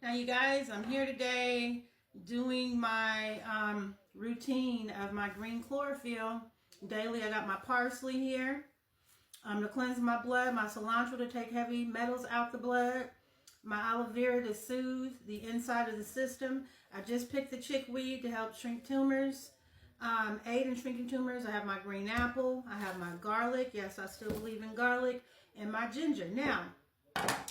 Now, you guys, I'm here today doing my routine of my green chlorophyll daily. I got my parsley here to cleanse my blood, my cilantro to take heavy metals out the blood, my aloe vera to soothe the inside of the system. I just picked the chickweed to help shrink tumors, aid in shrinking tumors. I have my green apple. I have my garlic. Yes, I still believe in garlic, and my ginger. Now,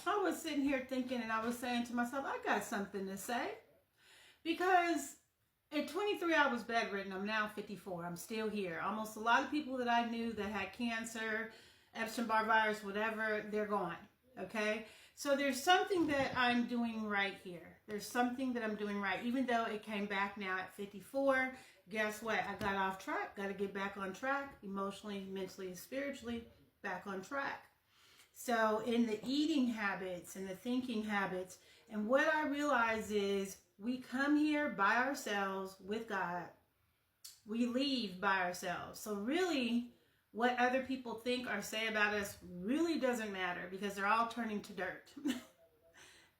I was sitting here thinking, and I was saying to myself, I got something to say. Because at 23, I was bedridden. I'm now 54. I'm still here. Almost a lot of people that I knew that had cancer, Epstein-Barr virus, whatever, they're gone. Okay? So there's something that I'm doing right here. There's something that I'm doing right. Even though it came back now at 54, guess what? I got off track. Got to get back on track, emotionally, mentally, and spiritually, back on track. So in the eating habits and the thinking habits, and what I realize is we come here by ourselves with God. We leave by ourselves. So really, what other people think or say about us really doesn't matter because they're all turning to dirt.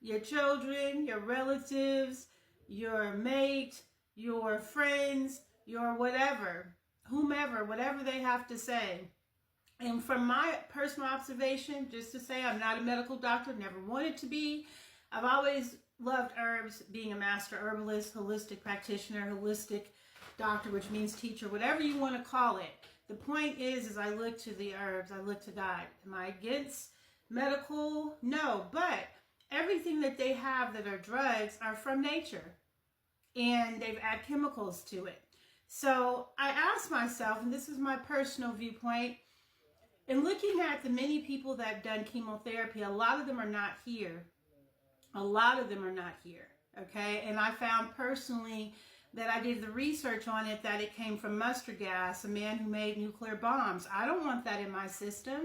Your children, your relatives, your mate, your friends, your whatever, whomever, whatever they have to say. And from my personal observation, just to say I'm not a medical doctor, never wanted to be. I've always loved herbs, being a master herbalist, holistic practitioner, holistic doctor, which means teacher, whatever you want to call it. The point is I look to the herbs, I look to God. Am I against medical? No, but everything that they have that are drugs are from nature, and they've added chemicals to it. So I asked myself, and this is my personal viewpoint, and looking at the many people that have done chemotherapy, a lot of them are not here. A lot of them are not here, okay? And I found personally that I did the research on it, that it came from mustard gas, a man who made nuclear bombs. I don't want that in my system.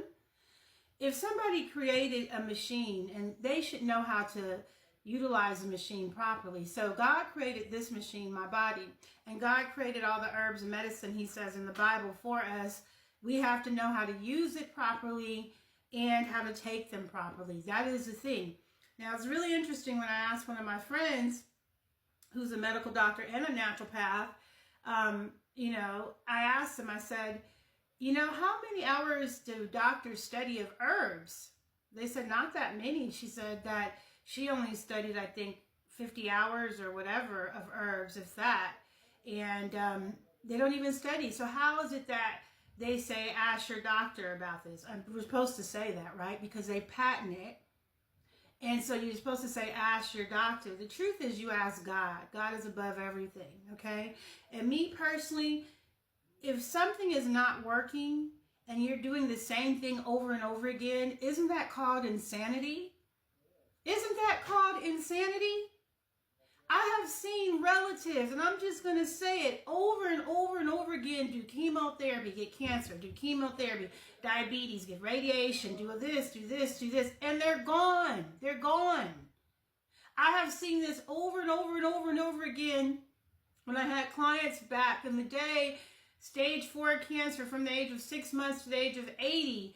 If somebody created a machine, and they should know how to utilize the machine properly. So God created this machine, my body, and God created all the herbs and medicine, he says in the Bible, for us. We have to know how to use it properly and how to take them properly. That is the thing. Now, it's really interesting when I asked one of my friends, who's a medical doctor and a naturopath, I asked him, I said, how many hours do doctors study of herbs? They said, not that many. She said that she only studied, I think, 50 hours or whatever of herbs, if that. And they don't even study. So how is it that they say, ask your doctor about this? We're supposed to say that, right? Because they patent it. And so you're supposed to say, ask your doctor. The truth is you ask God. God is above everything, okay? And me personally, if something is not working and you're doing the same thing over and over again, isn't that called insanity? Isn't that called insanity? I have seen relatives, and I'm just going to say it over and over and over again, do chemotherapy, get cancer, do chemotherapy, diabetes, get radiation, do this, do this, do this, and they're gone. They're gone. I have seen this over and over and over and over again when I had clients back in the day, stage 4 cancer from the age of 6 months to the age of 80,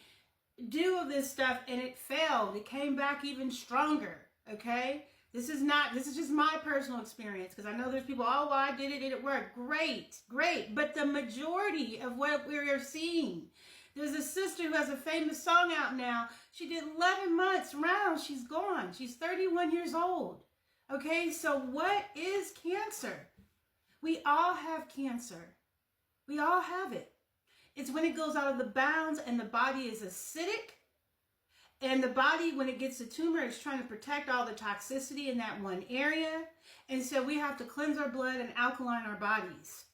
do this stuff, and it failed. It came back even stronger, okay? This is just my personal experience, because I know there's people, oh, well, I did it work. Great. But the majority of what we are seeing, there's a sister who has a famous song out now. She did 11 months round. She's gone. She's 31 years old. Okay, so what is cancer? We all have cancer. We all have it. It's when it goes out of the bounds and the body is acidic. And the body, when it gets a tumor, it's trying to protect all the toxicity in that one area. And so we have to cleanse our blood and alkaline our bodies.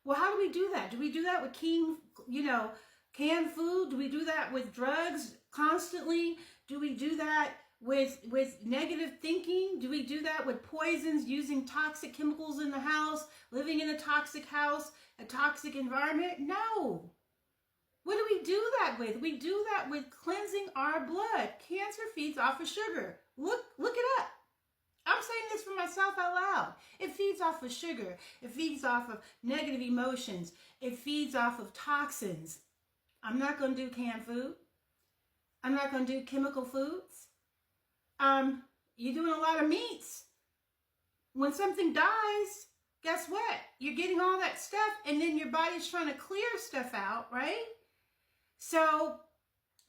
Well, how do we do that? Do we do that with canned food? Do we do that with drugs constantly? Do we do that with negative thinking? Do we do that with poisons, using toxic chemicals in the house, living in a toxic house, a toxic environment? No. What do we do that with? We do that with cleansing our blood. Cancer feeds off of sugar. Look it up. I'm saying this for myself out loud. It feeds off of sugar. It feeds off of negative emotions. It feeds off of toxins. I'm not going to do canned food. I'm not going to do chemical foods. You're doing a lot of meats. when something dies, guess what? You're getting all that stuff, and then your body's trying to clear stuff out, right? So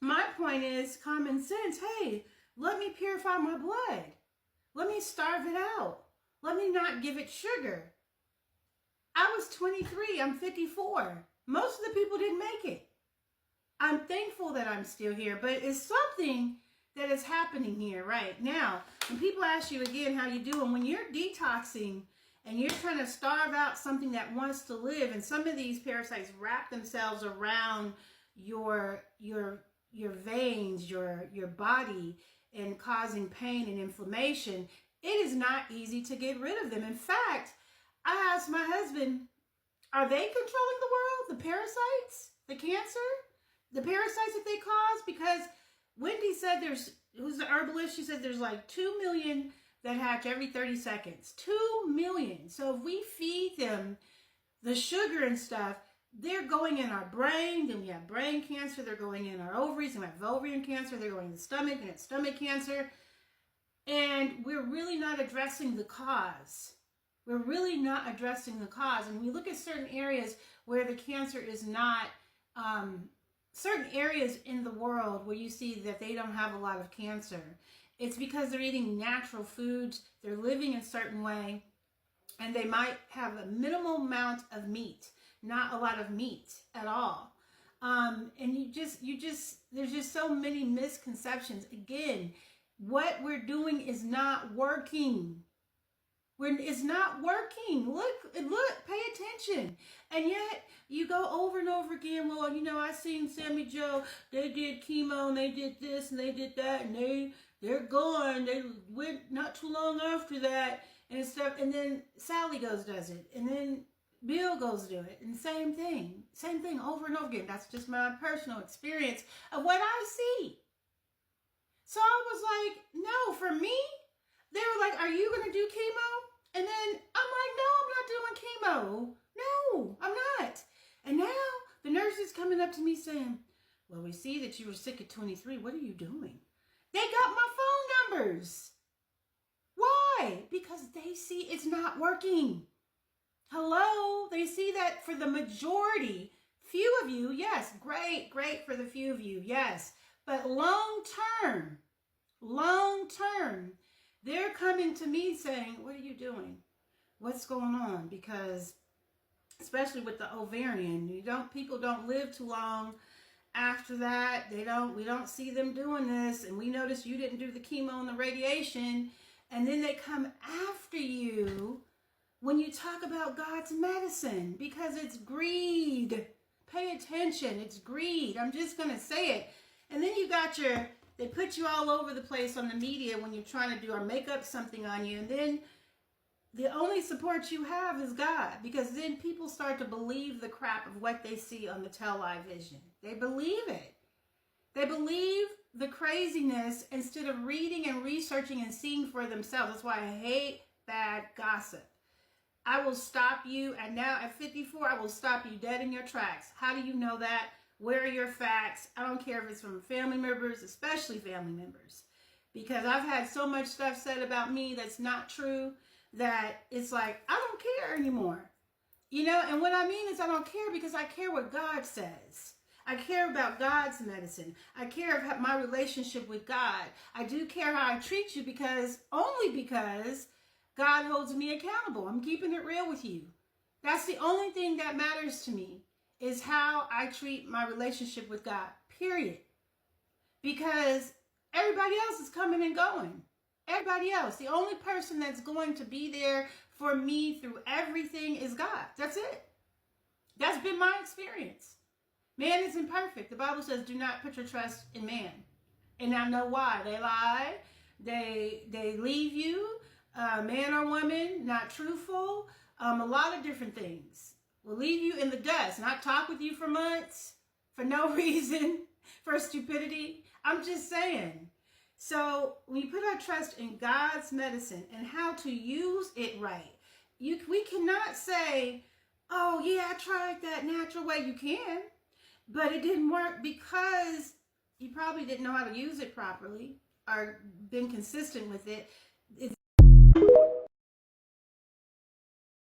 my point is common sense. Hey, let me purify my blood. Let me starve it out. Let me not give it sugar. I was 23. I'm 54. Most of the people didn't make it. I'm thankful that I'm still here, but it's something that is happening here right now. When people ask you again how you doing, when you're detoxing and you're trying to starve out something that wants to live, and some of these parasites wrap themselves around your veins, your body, and causing pain and inflammation, it is not easy to get rid of them. In fact, I asked my husband, are they controlling the world? The parasites? The cancer? The parasites that they cause? Because Wendy said who's the herbalist, she said there's like 2 million that hatch every 30 seconds. 2 million. So if we feed them the sugar and stuff, they're going in our brain, then we have brain cancer, they're going in our ovaries, and we have ovarian cancer, they're going in the stomach, and it's stomach cancer. And we're really not addressing the cause. We're really not addressing the cause. And we look at certain areas where the cancer is not, certain areas in the world where you see that they don't have a lot of cancer. It's because they're eating natural foods, they're living in a certain way, and they might have a minimal amount of meat, not a lot of meat at all. And there's just so many misconceptions. Again, what we're doing is not working. It's not working. Look, pay attention. And yet you go over and over again, well, I seen Sammy Joe, they did chemo and they did this and they did that, and they're gone. They went not too long after that and stuff. And then Sally goes, does it. And then Bill goes do it. And same thing over and over again. That's just my personal experience of what I see. So I was like, no, for me, they were like, are you going to do chemo? And then I'm like, no, I'm not doing chemo. No, I'm not. And now the nurse is coming up to me saying, well, we see that you were sick at 23. What are you doing? They got my phone numbers. Why? Because they see it's not working. Hello? They see that for the majority, few of you, yes, great for the few of you, yes. But long term, they're coming to me saying, what are you doing? What's going on? Because especially with the ovarian, people don't live too long after that. We don't see them doing this. And we notice you didn't do the chemo and the radiation. And then they come after you when you talk about God's medicine, because it's greed. Pay attention. It's greed. I'm just going to say it. And then you got they put you all over the place on the media when you're trying to do or make up something on you. And then the only support you have is God, because then people start to believe the crap of what they see on the television. They believe it. They believe the craziness instead of reading and researching and seeing for themselves. That's why I hate bad gossip. I will stop you, and now at 54, I will stop you dead in your tracks. How do you know that? Where are your facts? I don't care if it's from family members, especially family members, because I've had so much stuff said about me that's not true that it's like, I don't care anymore. And what I mean is I don't care because I care what God says. I care about God's medicine. I care about my relationship with God. I do care how I treat you only because God holds me accountable. I'm keeping it real with you. That's the only thing that matters to me, is how I treat my relationship with God, period. Because everybody else is coming and going. Everybody else. The only person that's going to be there for me through everything is God. That's it. That's been my experience. Man is imperfect. The Bible says, do not put your trust in man. And I know why. They lie. They leave you, man or woman, not truthful. A lot of different things. Will leave you in the dust, not talk with you for months, for no reason, for stupidity. I'm just saying. So when you put our trust in God's medicine and how to use it right, we cannot say, oh yeah, I tried that natural way. You can, but it didn't work because you probably didn't know how to use it properly or been consistent with it.